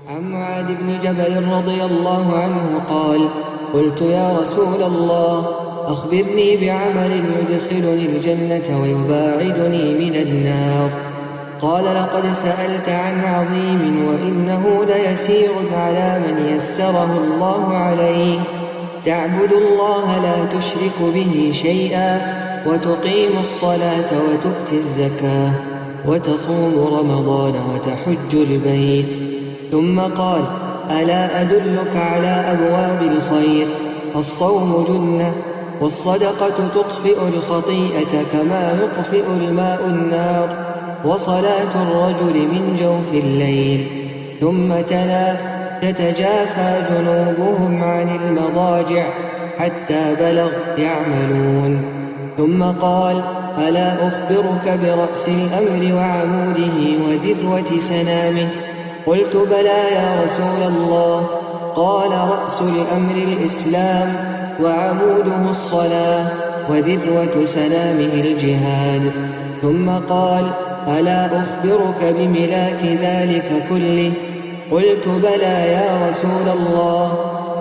عن معاذ بن جبل رضي الله عنه قال: قلت يا رسول الله أخبرني بعمل يدخلني الجنة ويباعدني من النار. قال: لقد سألت عن عظيم وإنه ليسير على من يسره الله عليه. تعبد الله لا تشرك به شيئا وتقيم الصلاة وتؤتي الزكاة وتصوم رمضان وتحج البيت. ثم قال: ألا أدلك على أبواب الخير؟ الصوم جنة، والصدقة تطفئ الخطيئة كما يطفئ الماء النار، وصلاة الرجل من جوف الليل. ثم تلا: تتجافى جنوبهم عن المضاجع حتى بلغ يعملون. ثم قال: ألا أخبرك برأس الأمر وعموده وذروة سنامه؟ قلت: بلى يا رسول الله. قال: رأس الأمر الإسلام، وعموده الصلاة، وذروة سنامه الجهاد. ثم قال: ألا أخبرك بملاك ذلك كله؟ قلت: بلى يا رسول الله.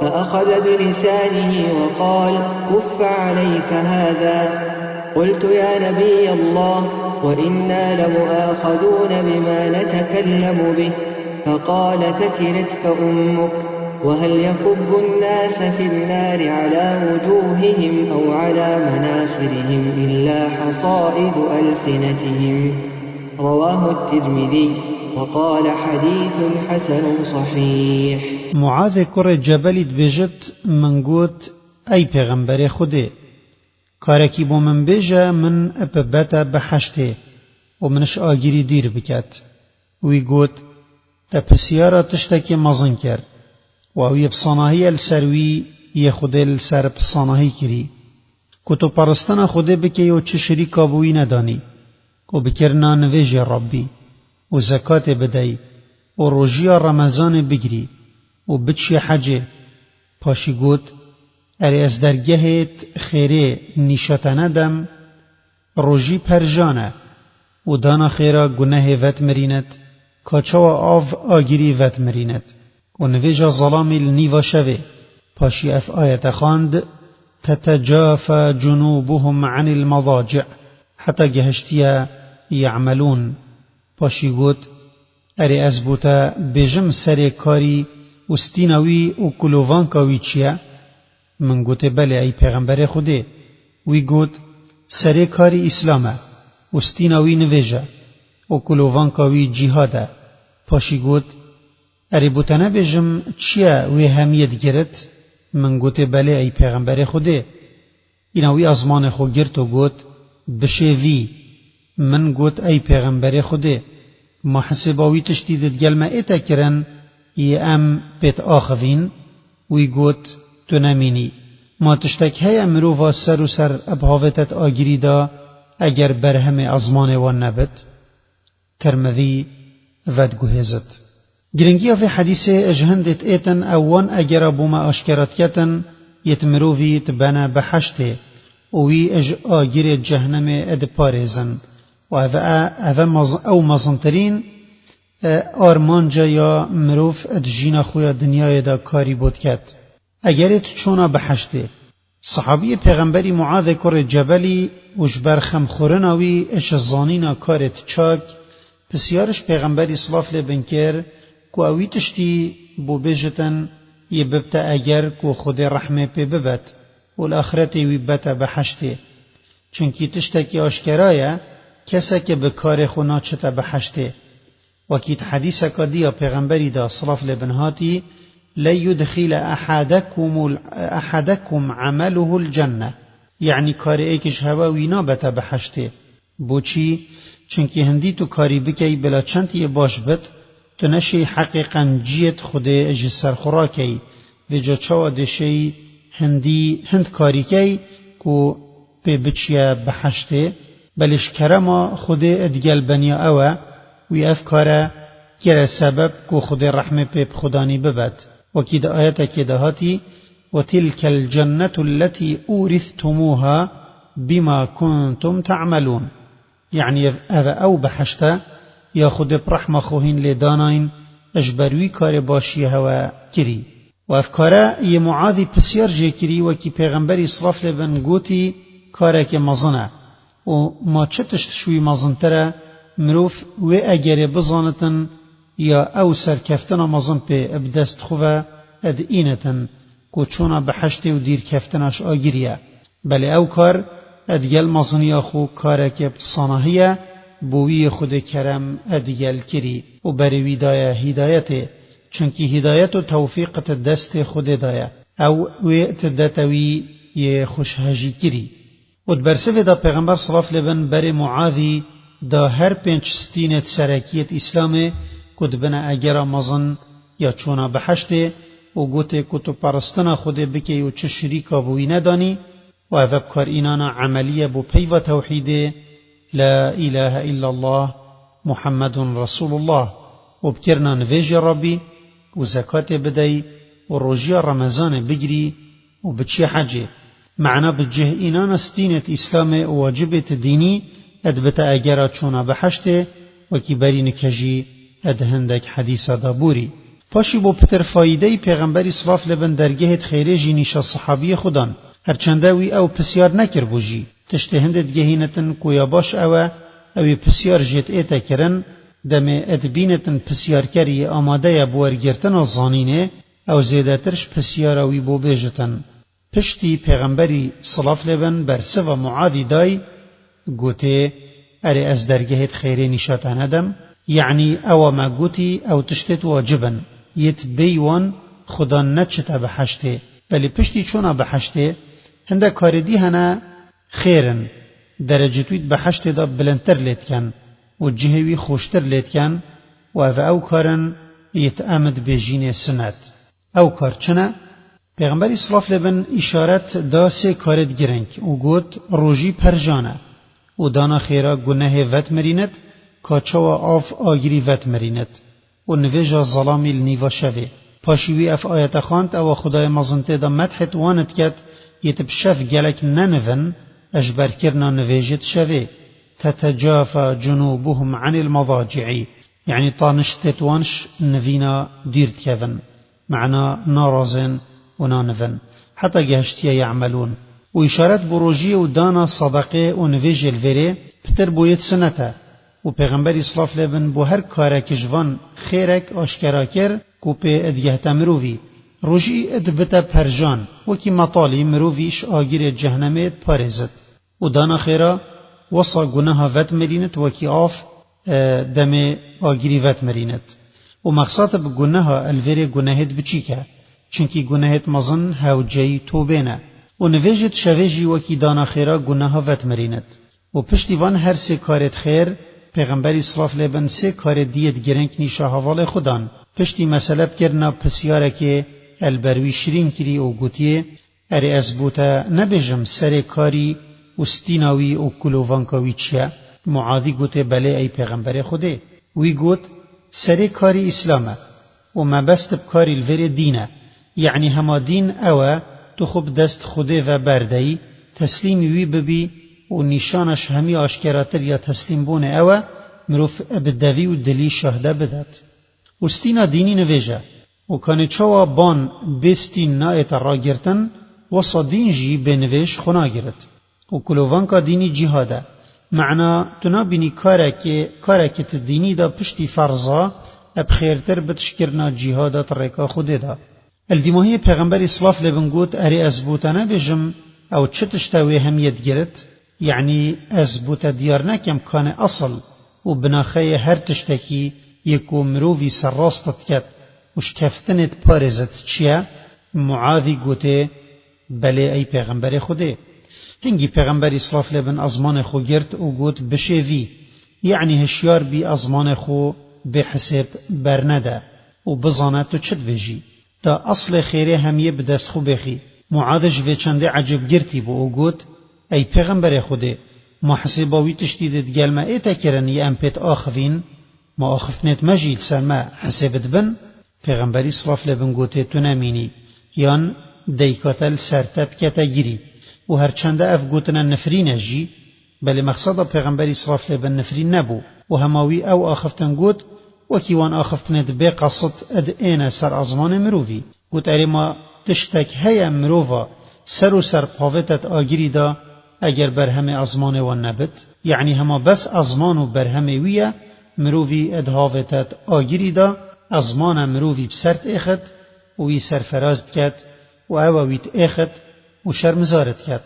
فأخذ بلسانه وقال: كف عليك هذا. قلت: يا نبي الله، وإنا لمؤاخذون بما نتكلم به. فقال: ثكلتك أمك. وهل يكب الناس في النار على وجوههم أو على مناخرهم إلا حصائد ألسنتهم؟ رواه الترمذي وقال: حديث حسن صحيح. معاذ کوڕ جەبەلی دبێژێت من گوت: ئەی پێغەمبەرێ خودێ، کارێکی بۆ من بێژە من ببەتە بەحەشتێ و منش ئاگیری دیر بکات. وی گوت: تە پرسیارە تشتێکی مەزن کرد و ئەوی پساناهیە لەسەروی یە خودێ لەسەر پساناهی کردی کە تۆ پەرستنە خودێ بکەی و چ شەریکا بووی نەدانی و بکردنا نوێژی ڕەبی و زەکاتێ بدەی و ڕۆژیە ڕەمەزانێ بگری و بچیە حەجێ. پاشی گوت: ئەرێ ئەس دەرگەهێت خێرێ نیشەتە نەدەم، ڕۆژی پەرژانە و دانا خێرا گونەهێ ڤەت مرینەت، کاچەوە ئاڤ ئاگیری ڤەت مرینەت و نوێژە زەڵامی لنیڤە شەوێ. پاشی ئەف ئایەتە خواند: تتجافى جنوبهم عن المضاجع حتى گەهشتیە یعملون. پاشی گوت: ئەرێ ئەس بوتە بێژم سەرێ کاری وستینەوی و کلۆڤانکاوی چییە؟ من گوتێ: بەلێ ئەی پێغەمبەرێ خودێ. وی گوت: سەرێ کاری ئیسلامە، وستینەوی نوێژە و کلۆڤانکاوی جیهادە. پاشی گوت: ئەرێ بوتە نەبێژم چییە وێ هەمیە دگرت؟ من گوتێ: بەلێ ئەی پێغەمبەرێ خودێ. ئینەوی ئەزمانێ خۆ گرت و گوت: بشێڤی. من گوت: ئەی پێغەمبەرێ خودێ، ما حسێباوی تشتی دەتگەلمە ئێتە کرن یە ئەم پێت ئاخەڤین؟ وی گوت: تو نەمینی. ما تشتێک هەیە مرۆڤە سەر و سەر ئەبهاوێتت ئاگیریدا ئەگەر بەرهەمێ ئەزمانێ وان نەبێت؟ ترمذی ڤەتگوهێزت. گرنگیە vê حەدیثê ji hindê êtin ew wan egera bû me aşkeretketin yê mirovî dibene behiştê û wî ji agirê cehennemê diparêzin û ev ew mezintirîn armanca ya mirov di jîna xwe ya dinyayê de karî bû diket. Egerê tu çûna behiştê? Sahabiyê pêxemberî Muazê koڕê Cebelî û ji ber xemxorina wî ji zanîna karê çak pirsiyariş pêxemberî silav lê bin kir ku ew wî tiştî bû bêjitin yê bibte eger ku Xwedê rehmê pê bibet û li axiretê wî bete behiştê. Çunkî tiştekî aşkera ye, keseke bi karê xwe naçite behiştê. Wekî di hedîseka diya pêxemberî de silav lê bin hatî: لن يدخل أحدكم عمله الجنة، يعني كاري ايكش هوا وينا بتا بحشته. بوچی؟ چونكي هندي تو كاري بكي بلا چنتي باش بت تنشي حقيقا جيت خده جسر خوراكي وجا چاوا دشي هند كاري كي كو بي بچيا بحشته بلش كرما خده ادگل بنيا اوه وي افكاره كره سبب كو خده رحمه بي بخداني ببت. وكيد آيات كدهاتي: وتلك الجنة التي أورثتموها بما كنتم تعملون. يعني أو بحشتا یا خود برحمة خوهین لیداناین اجبروی کار باشی هوا کری و افکاره یه معاذی پسیار جه کری و کی پیغمبری صلاف لبن گوتی کاره که مزنه و ما چتشت شوی مزنتره مروف و اگر بزانتن یا او سرکفتن مزن پی ابدست خواه اد اینتن که چونه بحشتی و دیر کفتنش آگیریه بله او کار ادگل مزنی خو کاره که صناهیه بوی خود کرم ادگل کری و بروی دایه هدایته چونکی هدایت و توفیقت دست خود دایه او ویت دتوی یه خوشهجی کری و برسه دا پیغمبر صلی الله علیه و سلم بر معاذی دا هر پنج ستینت سرکیت اسلامه کد بنا اگر مزن یا چونا بحشته و گوته کتو پرستنا خود بکی و چه شریکا بوی ندانی و اذب کار اینانا عملیه بو پیو توحیده لا اله الا الله محمد رسول الله و بکرنا نویج ربی و زکات بدهی و روژی رمضان بگری و بچی حجه معنا بجه اینان استینت اسلام واجبت دینی ادبت اگر چونا بحشته و کی بری نکجی ادهندک حدیث دابوری پاشی بو پتر فایده پیغمبری صلاف لبن درگهت خیره جینیشا صحابی خودان هرچنده وی او پسیار نکر بوجی تشتهندت گهینتن کویا باش او پسیار جت ایتا کرن دم ادبینتن پسیار کری آماده بوارگرتن و زانینه او زیدترش پسیار اوی بو بیجتن پشتی پیغمبری صلاف لبن بر سوا معاذی دای گوته اری از درگهت خیره نشاتن ادم یعنی او ما گوتی او تشتت واجبن یت بیوان خدا نچت بحشته ولی پشتی چون بحشته هنده کاردی هنه خیرن درجتویت بحشته دا بلندتر لید کن و جهوی خوشتر لید کن و او کارن یت امد بجین سنت او کار چنه پیغمبری صلاف لبن اشارت دا سه کارد گرنگ و گوت روژی پرجانه و دانا خیره گناه وط مرینت کاچا و آف آگیری وط مرینت و نویجا ظلامی لنیوا شوه پاشیوی اف آیت خواند او خدای مزنته دا مدحت واند کد یتب شف گلک ننون اجبر کرنا نویجت شوه تتجافى جنوبهم عن المضاجع يعني طانشتت وانش نفينا ديرت كذن معنا نارزن ونانفن حتى جهشتيا يعملون وإشارات بروجية ودانا صدقه ونفيج الفيري بتر بويت سنته و پیغمبر اسلاف لبن بو هر کارک جوان خیرک آشکرا کر کو په ادگهت مرووی روژی ادبتا پرجان وکی مطالی مروویش آگیر جهنمت پارزد و دانا خیرا وصا گناها وط مرینت وکی آف دم آگیری وط مرینت و مقصد بگناها الویر گناهت بچی که چونکی گناهت مزن هاوجی توبینه و نویجت شویجی وکی دانا خیرا گناها وط مرینت و پشتیوان هر سه کارت خیر پیغمبر اسلاف لبن سه کار دیت گرنگ نیشا حوال خودان پشتی مسئله بکرنا پسیاره که البروی شرین کری و گوتیه اری از بوتا نبیجم سر کاری و ستیناوی و کلووانکاوی چیه معاذی گوته بله ای پیغمبر خوده وی گوت سر کاری اسلامه و مبست بکاری الور دینه یعنی هما دین اوه تو خوب دست خوده و بردهی تسلیمی وی ببی و نشانش همی آشکراتر یا تسلیم بونه اوه مروف ابدوی و دلی شهده بدد و استینا دینی نویجه و کانی چوا بان بستین نایت را گرتن وصا دین جی بنویش خنا گرد و کلووانکا دینی جهاده معنا تنا بینی کارکت دینی دا پشتی فرضا اب خیرتر بتشکرنا جهادت ریکا خوده دا الدیماهی پیغمبر اسلاف لبن گوت اری ازبوتانه بجم او چتشتاوی همیت گرد یعنی ازبوت دیار نکم کان اصل و بناخی هر تشتکی یکو مرووی سر راستت کد وش کفتنت پارزت چیه معاذی گوته بله ای پیغمبر خوده هنگی پیغمبر اسلاف لبن ازمان خو گرد و گوت بشوی یعنی هشیار بی ازمان خو به حساب برنده و بزانه تو چد بجی تا اصل خیره همیه بدست خو بخی معاذش و چنده عجب گرتی بو و گوت ای پیغمبر خوده ما حساباوی تشتیدت گل ما ایتا کرن یا امپیت آخفین ما آخفتنت مجیل سلما حسابت بن پیغمبری صلاف لبن گوته تو نمینی یان دیکاتل سرتب کتا گیری و هرچنده اف گوتنا نفرین جی بلی مقصد پیغمبری صلاف لبن نفرین نبو و هماوی او آخفتن گوت وكيوان آخفتنت بقصد اد اين سر ازمان مروفي قلت ارما تشتك هيا مروفا سر سر قاوتت آگیری دا اگر بر همه ازمان و نبت یعنی هما بس ازمان و بر همه ویه مروفی ادهاوتت آگیری دا ازمان مروفی بسرت اخد و وی سرفرازد کد و اوویت اخد و شرمزارد کد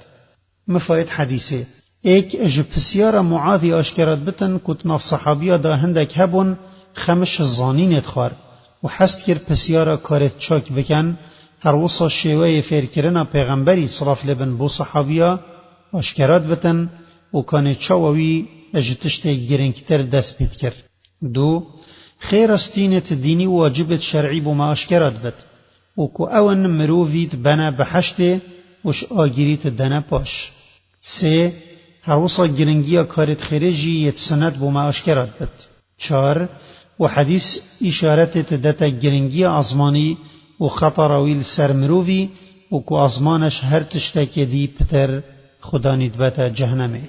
مفاید حدیثه ایک اجو پسیار معاذی آشکرات بتن کت ناف صحابیا دا هندک هبون خمش زانینت خوار و حست کر پسیارا کارت چاک بکن هر وصا شیوه فیرکرنا پیغمبری صلاف لبن بو صحابیا آشکرات بتن و کانه چاووی اجتشت گرنگتر دست بید کر. دو خیر استینت دینی واجبت شرعی بو ما آشکرات بد و کو اون مروویت بنا بحشته وش آگیریت دنا پاش. سه هر وصا گرنگیا کارت خیرجی یت سند بو ما آشکرات بد. چار و حدیث اشارت دتا گرنگیا ازمانی و خطراویل سر مرووی و کو ازمانش هر تشتک دی پتر خدا ندبت جهنمه.